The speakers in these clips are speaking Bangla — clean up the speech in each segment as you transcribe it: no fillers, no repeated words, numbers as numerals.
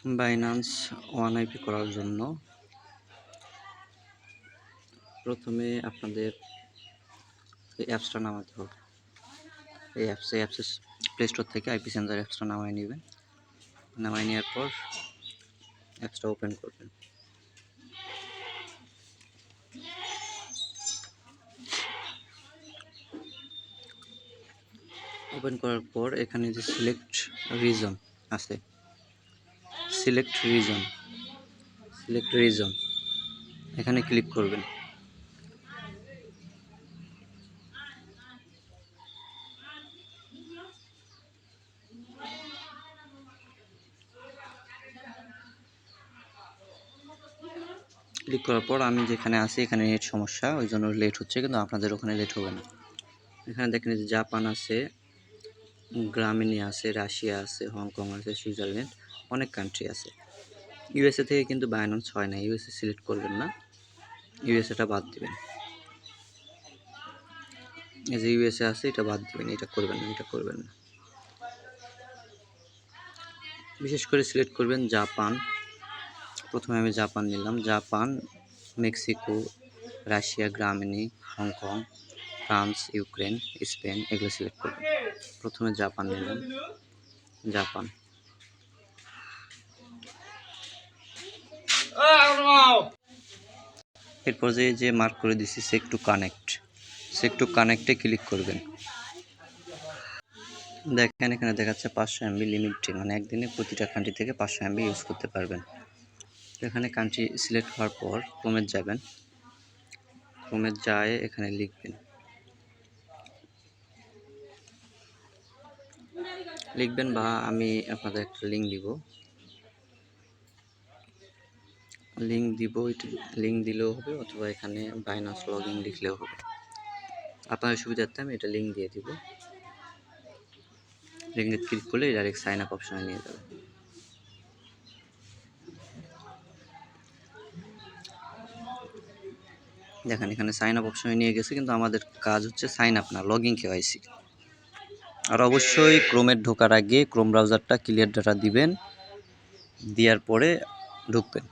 বাইন্যান্স ওয়ান আইপি করার জন্য প্রথমে আপনাদের এই অ্যাপসটা নামাতে হবে। এই অ্যাপসের প্লে স্টোর থেকে আইপি সেন্সার অ্যাপসটা নামায় নেবেন। নামায় নেওয়ার পর অ্যাপসটা ওপেন করবেন। ওপেন করার পর এখানে যে সিলেক্ট রিজন আছে, সিলেক্ট রিজন এখানে ক্লিক করবেন। ক্লিক করার পর আমি যেখানে আছি এখানে নেট সমস্যা, ওই জন্য লেট হচ্ছে, কিন্তু আপনাদের ওখানে লেট হবে না। এখানে দেখেন যে জাপান আছে, গ্রামিনী আছে, রাশিয়া আছে, হংকং আছে, সুইজারল্যান্ড, অনেক কান্ট্রি আছে। ইউএসএ থেকে কিন্তু বাইন্যান্স হয় না, ইউএসএ সিলেক্ট করবেন না, ইউএসএটা বাদ দিবেন। এই যে ইউএসএ আছে এটা বাদ দিবেন, এটা করবেন না, এটা করবেন না। বিশেষ করে সিলেক্ট করবেন জাপান। প্রথমে আমি জাপান নিলাম, জাপান, মেক্সিকো, রাশিয়া, গ্রামিনী, হংকং, ফ্রান্স, ইউক্রেন, স্পেন, এগুলো সিলেক্ট করবেন। প্রথমে জাপান নিলাম, জাপান। এরপর যে মার্ক করে দিচ্ছি সেক টু কানেক্টে ক্লিক করবেন। দেখেন এখানে দেখাচ্ছে 500 MB লিমিট, মানে একদিনে প্রতিটা কান্ট্রি থেকে 500 MB ইউজ করতে পারবেন। এখানে কান্ট্রি সিলেক্ট হওয়ার পর ক্রোমে যাবেন, ক্রোমে যায় এখানে লিখবেন বা আমি আপনাদের একটা লিঙ্ক দিব, লিঙ্ক দিলেও হবে, অথবা এখানে বাইন্যান্স লগইন লিখলেও হবে। আপনাদের সুবিধার্থে আমি এটা লিঙ্ক দিয়ে দিব। লিঙ্কে ক্লিক করলে ডাইরেক্ট সাইন আপ অপশনে নিয়ে যাবে। দেখেন এখানে সাইন আপ অপশনে নিয়ে গেছে, কিন্তু আমাদের কাজ হচ্ছে সাইন আপ না, লগইন কেওয়াইসি। আর অবশ্যই ক্রোমের ঢোকার আগে ক্রোম ব্রাউজারটা ক্লিয়ার ডাটা দিবেন, দেওয়ার পরে ঢুকবেন।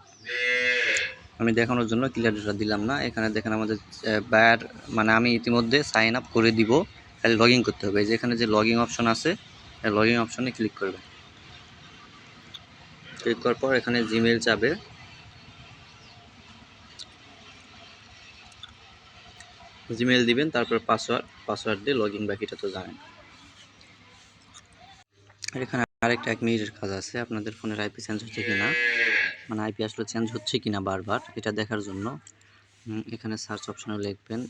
আমি দেখানোর জন্য ক্লিয়ার ডাটা দিলাম না। এখানে দেখেন আমাদের বায়ার, মানে আমি ইতিমধ্যে সাইন আপ করে দিব, খালি লগইন করতে হবে। যেখানে যে লগইন অপশন আছে, লগইন অপশনে ক্লিক করবেন। ক্লিক করার পর এখানে জিমেইল যাবে, জিমেইল দিবেন, তারপর পাসওয়ার্ড দিয়ে লগইন, বাকিটা তো জানেন। এখানে আরেকটা 1 মিনিটের কাজ আছে, আপনাদের ফোনের আইপি চেঞ্জ হচ্ছে কিনা, মানে আইপি আসলে চেঞ্জ হচ্ছে কিনা বারবার, এটা দেখার জন্য এখানে সার্চ অপশনে লিখবেন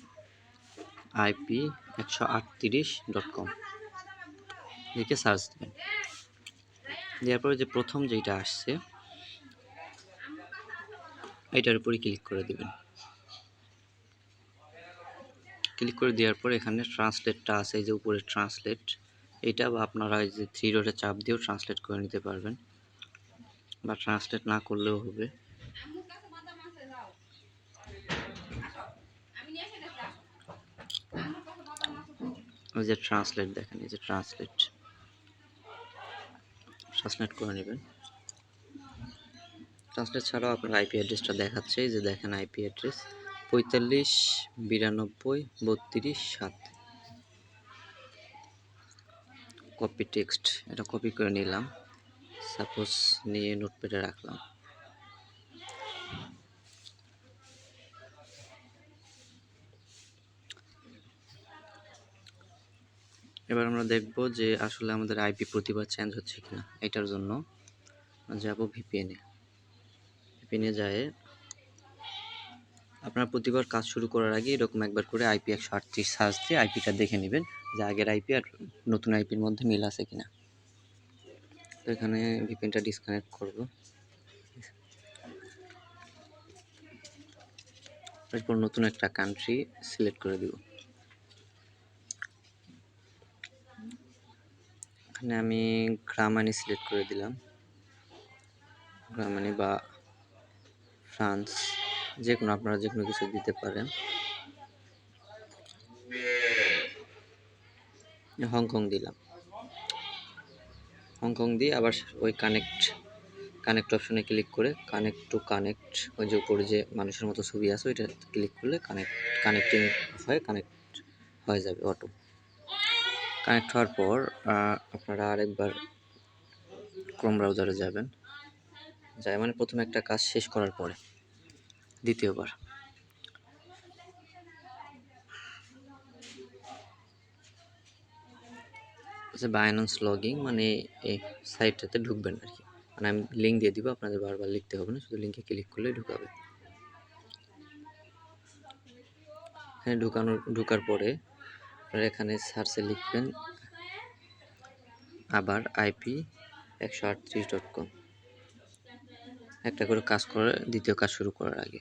IP138.com, লিখে সার্চ দেবেন। দেওয়ার পরে যে প্রথম যেটা আসছে এটার উপরে ক্লিক করে দিবেন। ক্লিক করে দেওয়ার পর এখানে ট্রান্সলেটটা আছে, এই যে উপরে ট্রান্সলেট, এটা বা আপনারা এই যে 3 ডটে চাপ দিয়েও ট্রান্সলেট করে নিতে পারবেন, বা ট্রান্সলেট না করলেও হবে। ওই যে ট্রান্সলেট দেখেন, এই যে ট্রান্সলেট করে নেবেন। ট্রান্সলেট ছাড়াও আপনার আইপি অ্যাড্রেসটা দেখাচ্ছে, এই যে দেখেন আইপি অ্যাড্রেস 45923237। কপি টেক্সট, এটা কপি করে নিলাম, সাপোজ নিয়ে নোটপ্যাডে রাখলাম। এবার আমরা দেখব যে আসলে আমাদের আইপি প্রতিবার চেঞ্জ হচ্ছে কিনা। এটার জন্য যাব ভিপিএনে যায় আপনার প্রতিবার কাজ শুরু করার আগে এরকম একবার করে IP138 সার্চ দিয়ে আইপিটা দেখে নেবেন যে আগের আইপি আর নতুন আইপির মধ্যে মিল আছে কিনা। তো এখানে ভিপিএনটা ডিসকানেক্ট করব, এরপর নতুন একটা কান্ট্রি সিলেক্ট করে দিব। এখানে আমি গ্রামানি সিলেক্ট করে দিলাম, গ্রামানি বা ফ্রান্স, যে কোনো আপনারা যে কোনো কিছু দিতে পারেন। হংকং দিলাম, হংকং দিয়ে আবার ওই কানেক্ট কানেক্ট অপশনে ক্লিক করে কানেক্ট টু কানেক্ট, ওই যে উপরে যে মানুষের মতো ছবি আছে ওইটা ক্লিক করলে কানেক্টিং কানেক্ট হয়ে যাবে অটো। কানেক্ট হওয়ার পর আপনারা আরেকবার ক্রোম ব্রাউজারে যাবেন, যাই মানে প্রথমে একটা কাজ শেষ করার পরে দ্বিতীয়বার বাইন্যান্স লগইন মানে এই সাইটটাতে ঢুকবেন আর কি। মানে আমি লিঙ্ক দিয়ে দিব, আপনাদের বারবার লিখতে হবে না, শুধু লিঙ্কে ক্লিক করলেই ঢুকাবে। হ্যাঁ, ঢুকার পরে আপনারা এখানে সার্চে লিখবেন আবার IP138.com, একটা করে কাজ করে দ্বিতীয় কাজ শুরু করার আগে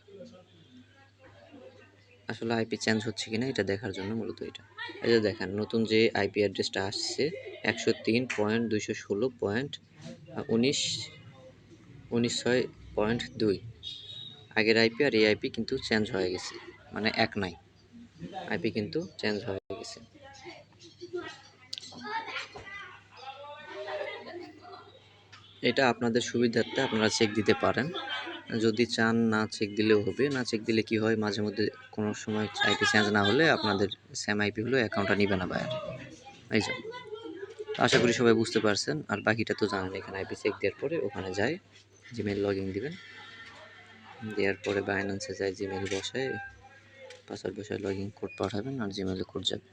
আসলে আইপি চেঞ্জ হচ্ছে কিনা এটা দেখার জন্য মূলত এটা। এই যে দেখেন নতুন যে আইপি অ্যাড্রেসটা আসছে 103.216.19.6.2, আগের আইপি আর এই আইপি কিন্তু চেঞ্জ হয়ে গেছে, মানে এক নাই, আইপি কিন্তু চেঞ্জ হয়ে গেছে। এটা আপনাদের সুবিধার্থে আপনারা চেক দিতে পারেন, যদি চান না চেক দিলেও হবে। না চেক দিলে কি হয়, মাঝে মধ্যে কোনো সময় আইপি চেঞ্জ না হলে আপনাদের সেম আইপি হলেও অ্যাকাউন্টটা নিবে না বায়ার, এই জন্য। আশা করি সবাই বুঝতে পারছেন, আর বাকিটা তো জানেন। এখানে আইপি চেক দেওয়ার পরে ওখানে যায় জিমেইল লগ ইন দিবেন, দেওয়ার পরে বাইন্যান্সে যায় জিমেইল বসায় পাসওয়ার্ড বসায় লগ ইন কোড পাঠাবেন আর জিমেইলে কোড যাবে।